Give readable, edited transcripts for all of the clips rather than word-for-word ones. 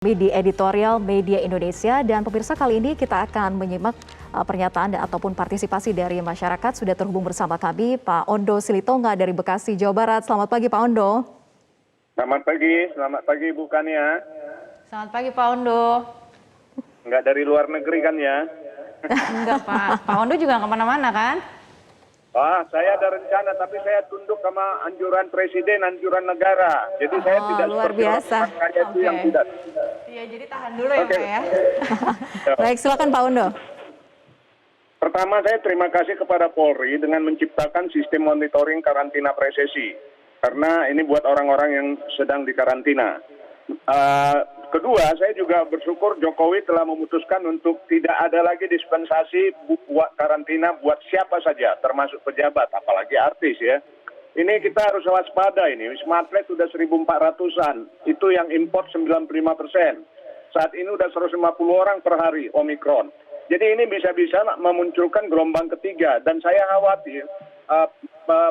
Di editorial Media Indonesia, dan pemirsa, kali ini kita akan menyimak pernyataan ataupun partisipasi dari masyarakat. Sudah terhubung bersama kami Pak Ondo Silitonga dari Bekasi, Jawa Barat. Selamat pagi Pak Ondo. Selamat pagi Bu Kania. Selamat pagi Pak Ondo. Enggak dari luar negeri kan ya? Enggak Pak, Pak Ondo juga kemana-mana kan? Saya ada rencana, tapi saya tunduk sama anjuran presiden, anjuran negara. Jadi saya tidak luar biasa. Yang tidak. Iya, jadi tahan dulu ya Pak ya. Baik, silakan Pak Ondo. Pertama, saya terima kasih kepada Polri dengan menciptakan sistem monitoring karantina presesi. Karena ini buat orang-orang yang sedang dikarantina. Kedua, saya juga bersyukur Jokowi telah memutuskan untuk tidak ada lagi dispensasi buat karantina buat siapa saja, termasuk pejabat, apalagi artis ya. Ini kita harus waspada ini. Wisma Atlet sudah 1.400-an, itu yang import 95%. Saat ini udah 150 orang per hari Omikron. Jadi ini bisa-bisa memunculkan gelombang ketiga, dan saya khawatir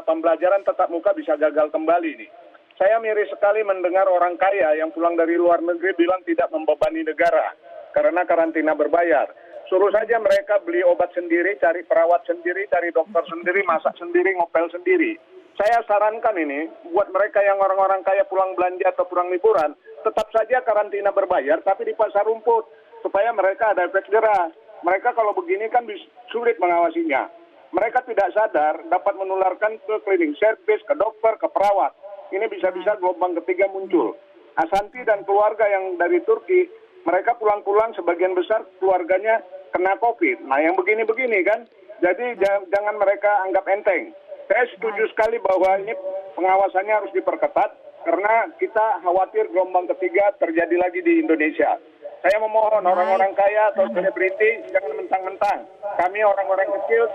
pembelajaran tatap muka bisa gagal kembali nih. Saya miris sekali mendengar orang kaya yang pulang dari luar negeri bilang tidak membebani negara karena karantina berbayar. Suruh saja mereka beli obat sendiri, cari perawat sendiri, cari dokter sendiri, masak sendiri, ngopel sendiri. Saya sarankan ini buat mereka yang orang-orang kaya pulang belanja atau pulang liburan, tetap saja karantina berbayar tapi di pasar rumput supaya mereka ada efek jerah. Mereka kalau begini kan sulit mengawasinya. Mereka tidak sadar dapat menularkan ke cleaning service, ke dokter, ke perawat. Ini bisa-bisa gelombang ketiga muncul. Asanti dan keluarga yang dari Turki, mereka pulang-pulang sebagian besar keluarganya kena COVID. Nah yang begini-begini kan, jadi jangan mereka anggap enteng. Saya setuju sekali bahwa ini pengawasannya harus diperketat, karena kita khawatir gelombang ketiga terjadi lagi di Indonesia. Saya memohon orang-orang kaya atau selebriti jangan mentang-mentang. Kami orang-orang kecil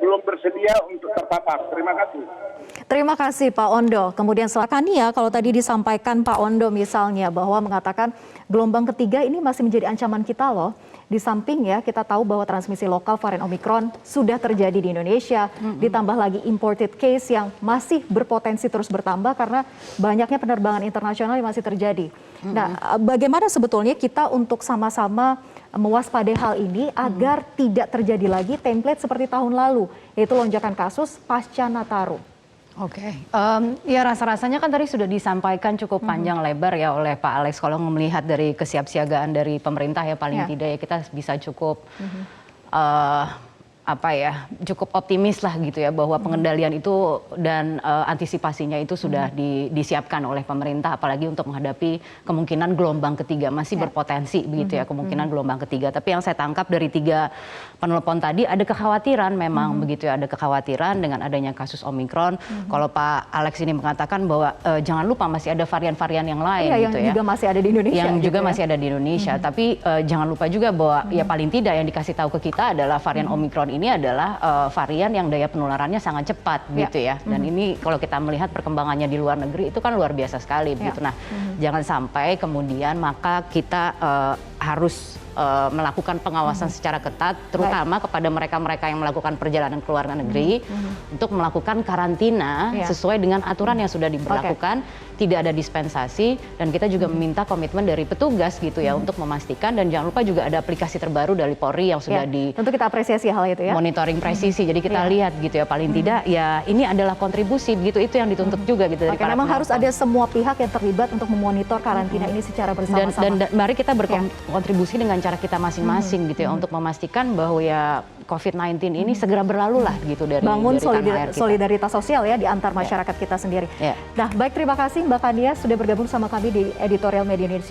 belum bersedia untuk terpapar. Terima kasih. Terima kasih Pak Ondo. Kemudian silakan ya, kalau tadi disampaikan Pak Ondo misalnya bahwa mengatakan gelombang ketiga ini masih menjadi ancaman kita loh. Di samping ya kita tahu bahwa transmisi lokal varian Omikron sudah terjadi di Indonesia, ditambah lagi imported case yang masih berpotensi terus bertambah karena banyaknya penerbangan internasional yang masih terjadi. Nah, bagaimana sebetulnya kita untuk sama-sama mewaspadai hal ini agar tidak terjadi lagi template seperti tahun lalu, yaitu lonjakan kasus pasca Nataru? Oke, ya rasa-rasanya kan tadi sudah disampaikan cukup panjang lebar ya oleh Pak Alex. Kalau melihat dari kesiapsiagaan dari pemerintah ya paling tidak ya kita bisa cukup cukup optimis lah gitu ya bahwa pengendalian itu dan antisipasinya itu sudah disiapkan oleh pemerintah, apalagi untuk menghadapi kemungkinan gelombang ketiga. Masih berpotensi begitu ya kemungkinan gelombang ketiga. Tapi yang saya tangkap dari 3 penelpon tadi ada kekhawatiran memang begitu ya, ada kekhawatiran dengan adanya kasus Omikron. Kalau Pak Alex ini mengatakan bahwa jangan lupa masih ada varian-varian yang lain gitu yang juga masih ada di Indonesia. Yang juga masih ada di Indonesia. Tapi jangan lupa juga bahwa ya paling tidak yang dikasih tahu ke kita adalah varian Omikron ini adalah varian yang daya penularannya sangat cepat gitu ya. Dan ini kalau kita melihat perkembangannya di luar negeri itu kan luar biasa sekali begitu. Nah, jangan sampai kemudian maka kita harus melakukan pengawasan secara ketat, terutama kepada mereka-mereka yang melakukan perjalanan ke luar negeri untuk melakukan karantina sesuai dengan aturan yang sudah diberlakukan, tidak ada dispensasi, dan kita juga meminta komitmen dari petugas gitu ya untuk memastikan, dan jangan lupa juga ada aplikasi terbaru dari Polri yang sudah tentu kita apresiasi hal itu ya. Monitoring presisi, jadi kita lihat gitu ya paling tidak ya ini adalah kontribusi begitu, itu yang dituntut juga gitu dari para memang harus ada semua pihak yang terlibat untuk memonitor karantina ini secara bersama-sama. Dan mari kita berkontribusi dengan cara kita masing-masing gitu ya untuk memastikan bahwa ya COVID-19 ini segera berlalu lah gitu dari bangun tanah air kita. solidaritas sosial ya di antar masyarakat kita sendiri. Nah, baik, terima kasih Mbak Kania sudah bergabung sama kami di editorial Media Indonesia.